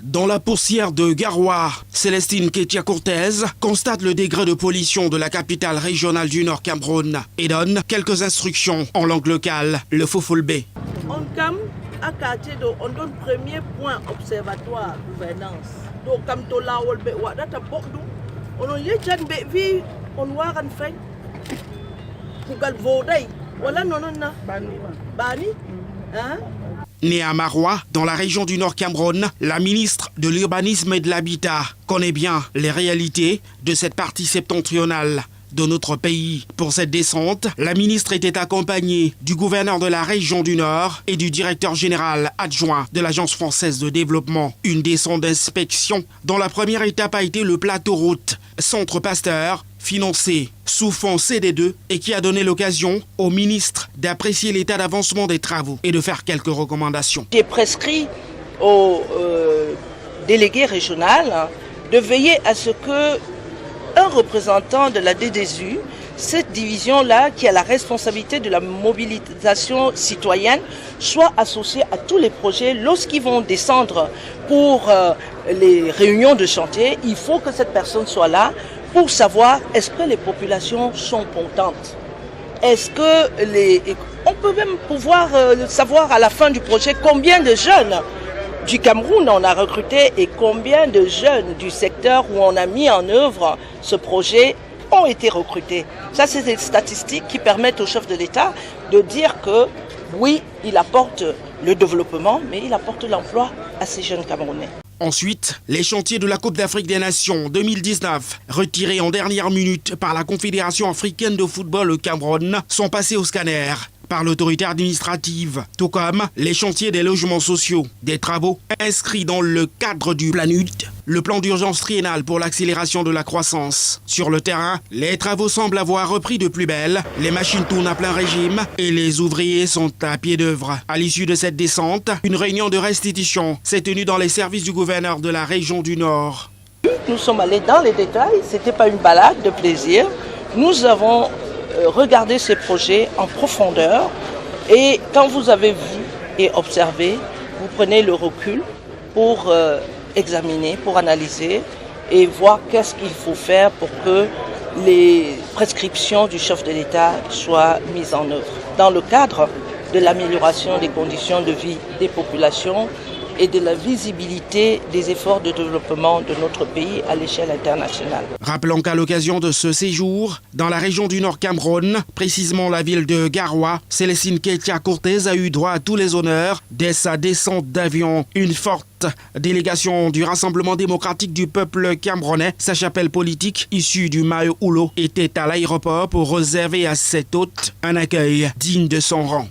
Dans la poussière de Garoua, Célestine Ketia Cortez constate le degré de pollution de la capitale régionale du Nord Cameroun et donne quelques instructions en langue locale, le Fofulbe. On cam à quartier on donne premier point observatoire gouvernance. Donc comme to la wolbe wa data bokdu on y jan be vi on waran fay kugal voday wala nonona bani hein. Née à Maroua, dans la région du Nord Cameroun, la ministre de l'Urbanisme et de l'Habitat connaît bien les réalités de cette partie septentrionale de notre pays. Pour cette descente, la ministre était accompagnée du gouverneur de la région du Nord et du directeur général adjoint de l'Agence française de développement. Une descente d'inspection dont la première étape a été le plateau route Centre Pasteur, financé sous fonds CD2 et qui a donné l'occasion au ministre d'apprécier l'état d'avancement des travaux et de faire quelques recommandations. J'ai prescrit au délégué régional de veiller à ce que un représentant de la DDSU, cette division-là qui a la responsabilité de la mobilisation citoyenne, soit associée à tous les projets. Lorsqu'ils vont descendre pour les réunions de chantier, il faut que cette personne soit là pour savoir est-ce que les populations sont contentes. Est-ce que on peut même pouvoir savoir à la fin du projet combien de jeunes du Cameroun on a recruté et combien de jeunes du secteur où on a mis en œuvre ce projet ont été recrutés. Ça, c'est des statistiques qui permettent au chef de l'État de dire que oui, il apporte le développement, mais il apporte l'emploi à ces jeunes Camerounais. Ensuite, les chantiers de la Coupe d'Afrique des Nations 2019, retirés en dernière minute par la Confédération africaine de football au Cameroun, sont passés au scanner par l'autorité administrative, tout comme les chantiers des logements sociaux, des travaux inscrits dans le cadre du PLANUT, le plan d'urgence triennal pour l'accélération de la croissance. Sur le terrain, les travaux semblent avoir repris de plus belle, les machines tournent à plein régime et les ouvriers sont à pied d'œuvre. À l'issue de cette descente, une réunion de restitution s'est tenue dans les services du gouverneur de la région du Nord. Nous sommes allés dans les détails, ce n'était pas une balade de plaisir. Nous avons regardez ces projets en profondeur et quand vous avez vu et observé, vous prenez le recul pour examiner, pour analyser et voir qu'est-ce qu'il faut faire pour que les prescriptions du chef de l'État soient mises en œuvre dans le cadre de l'amélioration des conditions de vie des populations et de la visibilité des efforts de développement de notre pays à l'échelle internationale. Rappelons qu'à l'occasion de ce séjour, dans la région du Nord Cameroun, précisément la ville de Garoua, Célestine Ketia Cortez a eu droit à tous les honneurs dès sa descente d'avion. Une forte délégation du Rassemblement démocratique du peuple camerounais, sa chapelle politique issue du Mayo Oulo, était à l'aéroport pour réserver à cet hôte un accueil digne de son rang.